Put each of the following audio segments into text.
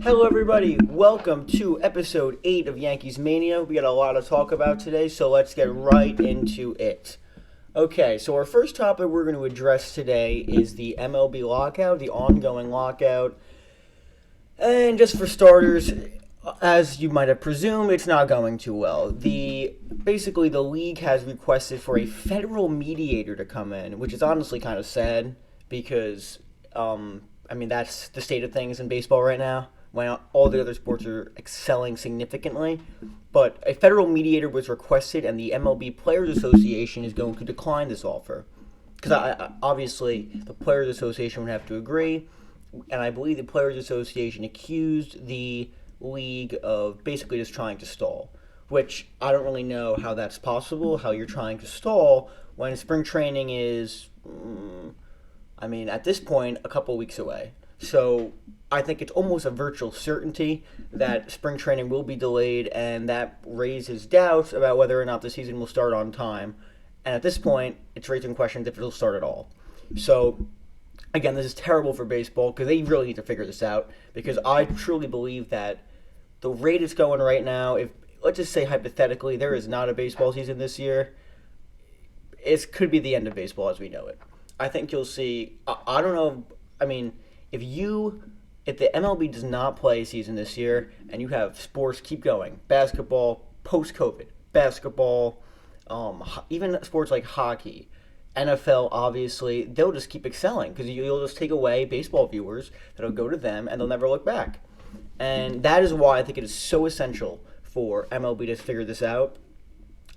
Hello, everybody. Welcome to episode 8 of Yankees Mania. We got a lot to talk about today, so let's get right into it. Okay, so our first topic we're going to address today is the MLB Lockout, the ongoing lockout. And just for starters, as you might have presumed, it's not going too well. Basically the league has requested for a federal mediator to come in, which is honestly kind of sad because that's the state of things in baseball right now when all the other sports are excelling significantly. But a federal mediator was requested, and the MLB Players Association is going to decline this offer. Because obviously the Players Association would have to agree, and I believe the Players Association accused the league of basically just trying to stall, which I don't really know how that's possible, how you're trying to stall when spring training is, at this point, a couple weeks away. So I think it's almost a virtual certainty that spring training will be delayed, and that raises doubts about whether or not the season will start on time. And at this point, it's raising questions if it'll start at all. So, again, this is terrible for baseball because they really need to figure this out, because I truly believe that the rate it's going right now, if let's just say hypothetically there is not a baseball season this year, it could be the end of baseball as we know it. I think you'll see, I don't know, if the MLB does not play a season this year and you have sports keep going, basketball, post-COVID, basketball, even sports like hockey, NFL, obviously, they'll just keep excelling because you'll just take away baseball viewers that'll go to them and they'll never look back. And that is why I think it is so essential for MLB to figure this out.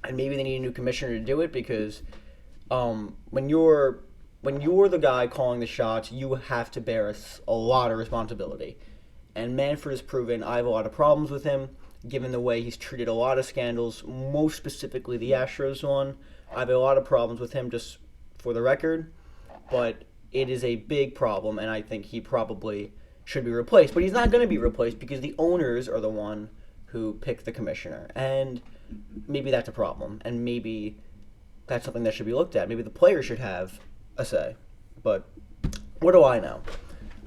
And maybe they need a new commissioner to do it because when you're the guy calling the shots, you have to bear a lot of responsibility. And Manfred has proven I have a lot of problems with him, given the way he's treated a lot of scandals, most specifically the Astros one. I have a lot of problems with him, just for the record, but it is a big problem, and I think he probably should be replaced. But he's not going to be replaced because the owners are the one who picked the commissioner, and maybe that's a problem, and maybe that's something that should be looked at. Maybe the players should have a say, but what do I know?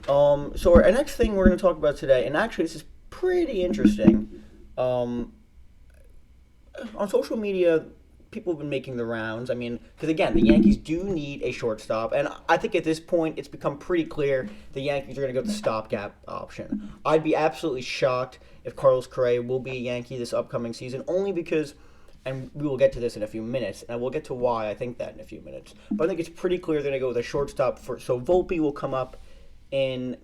So our next thing we're going to talk about today, and actually this is pretty interesting. On social media, people have been making the rounds. Because again, the Yankees do need a shortstop, and I think at this point it's become pretty clear the Yankees are going to go with the stopgap option. I'd be absolutely shocked if Carlos Correa will be a Yankee this upcoming season, only because, and we will get to this in a few minutes, and we'll get to why I think that in a few minutes. But I think it's pretty clear they're going to go with a shortstop. So Volpe will come up in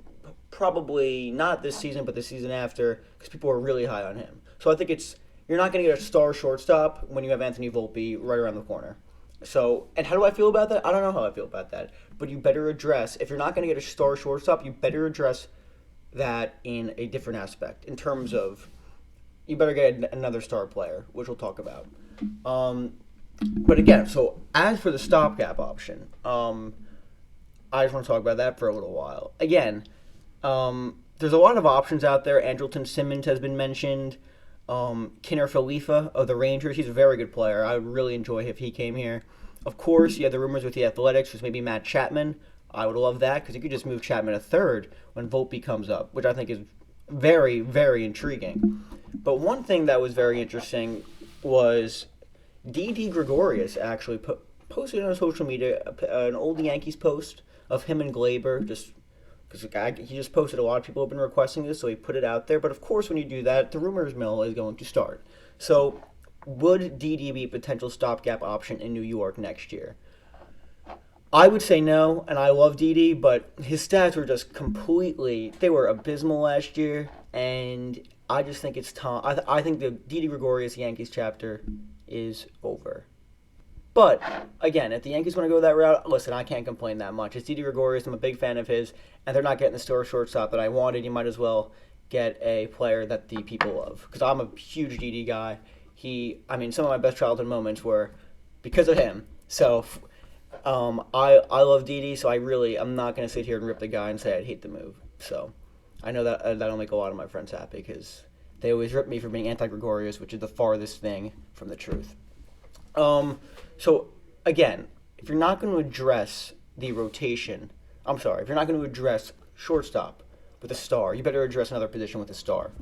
probably not this season, but the season after, because people are really high on him. So I think you're not going to get a star shortstop when you have Anthony Volpe right around the corner. So, and how do I feel about that? I don't know how I feel about that. But you better address, if you're not going to get a star shortstop, you better address that in a different aspect, in terms of you better get another star player, which we'll talk about. But again, so as for the stopgap option, I just want to talk about that for a little while. Again, there's a lot of options out there. Andrelton Simmons has been mentioned. Kinner Khalifa of the Rangers, he's a very good player. I would really enjoy if he came here. Of course, you have the rumors with the Athletics, which maybe Matt Chapman. I would love that because you could just move Chapman to third when Volpe comes up, which I think is very, very intriguing. But one thing that was very interesting was Didi Gregorius actually posted on social media an old Yankees post of him and Glaber, just because he just posted. A lot of people have been requesting this, so he put it out there. But of course, when you do that, the rumors mill is going to start. So would Didi be a potential stopgap option in New York next year? I would say no, and I love Didi, but his stats were just they were abysmal last year, and I just think it's time. I think the Didi Gregorius Yankees chapter is over. But, again, if the Yankees want to go that route, listen, I can't complain that much. It's Didi Gregorius, I'm a big fan of his, and they're not getting the star shortstop that I wanted. You might as well get a player that the people love, because I'm a huge Didi guy. Some of my best childhood moments were because of him. So, I love Didi, so I'm not going to sit here and rip the guy and say I'd hate the move. So, I know that'll make a lot of my friends happy, because they always rip me for being anti-Gregorius, which is the farthest thing from the truth. So, again, if you're not going to address the rotation, if you're not going to address shortstop, with a star. You better address another position with a star.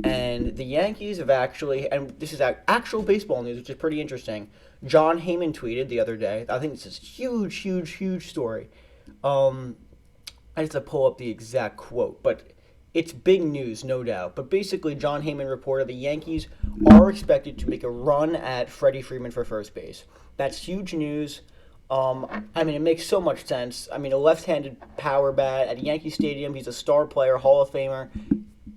And the Yankees have actually, and this is actual baseball news, which is pretty interesting. John Heyman tweeted the other day. I think this is huge, huge, huge story. I have to pull up the exact quote, but it's big news, no doubt. But basically, John Heyman reported the Yankees are expected to make a run at Freddie Freeman for first base. That's huge news. It makes so much sense. A left-handed power bat at Yankee Stadium. He's a star player, Hall of Famer.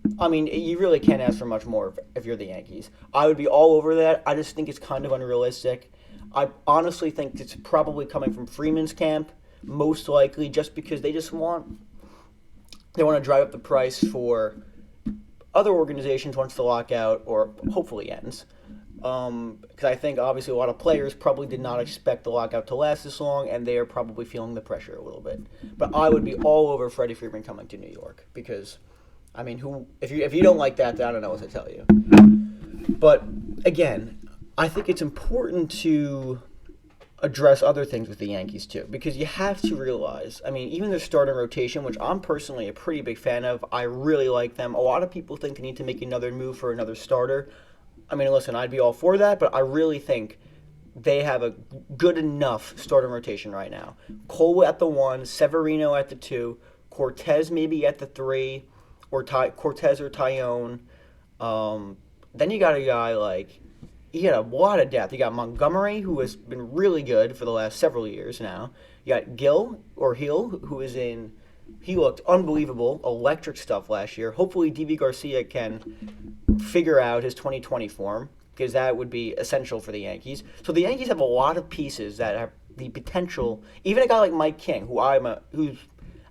You really can't ask for much more if you're the Yankees. I would be all over that. I just think it's kind of unrealistic. I honestly think it's probably coming from Freeman's camp, most likely, just because they want to drive up the price for other organizations once the lockout, or hopefully ends. Because I think obviously a lot of players probably did not expect the lockout to last this long, and they are probably feeling the pressure a little bit. But I would be all over Freddie Freeman coming to New York because, if you don't like that, then I don't know what to tell you. But again, I think it's important to address other things with the Yankees too, because you have to realize, even their starting rotation, which I'm personally a pretty big fan of, I really like them. A lot of people think they need to make another move for another starter. Listen, I'd be all for that, but I really think they have a good enough starting rotation right now. Cole at the 1, Severino at the 2, Cortez maybe at the 3, or Cortez or Tyone. Then you got a guy like, you got a lot of depth. You got Montgomery, who has been really good for the last several years now. You got Hill, he looked unbelievable, electric stuff last year. Hopefully D.V. Garcia can figure out his 2020 form, because that would be essential for the Yankees. So the Yankees have a lot of pieces that have the potential. Even a guy like Mike King, who's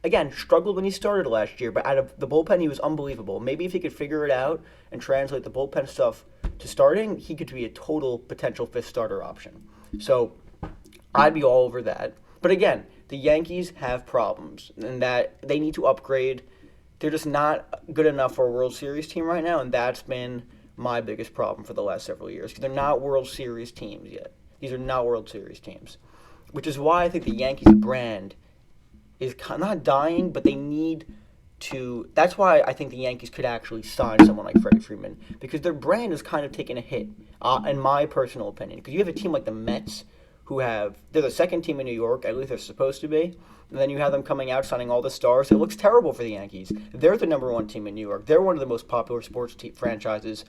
again struggled when he started last year, but out of the bullpen he was unbelievable. Maybe if he could figure it out and translate the bullpen stuff to starting, he could be a total potential fifth starter option. So I'd be all over that. But again, the Yankees have problems, and that they need to upgrade. They're just not good enough for a World Series team right now, and that's been my biggest problem for the last several years, because they're not World Series teams yet. These are not World Series teams, which is why I think the Yankees brand is not dying, but they need to. That's why I think the Yankees could actually sign someone like Freddie Freeman, because their brand is kind of taking a hit, in my personal opinion. Because you have a team like the Mets, they're the second team in New York, at least they're supposed to be, and then you have them coming out signing all the stars. It looks terrible for the Yankees. They're the number one team in New York. They're one of the most popular sports franchises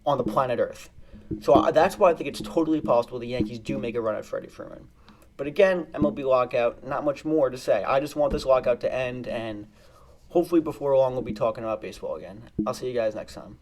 on the planet Earth. So that's why I think it's totally possible the Yankees do make a run at Freddie Freeman. But again, MLB lockout, not much more to say. I just want this lockout to end, and hopefully before long we'll be talking about baseball again. I'll see you guys next time.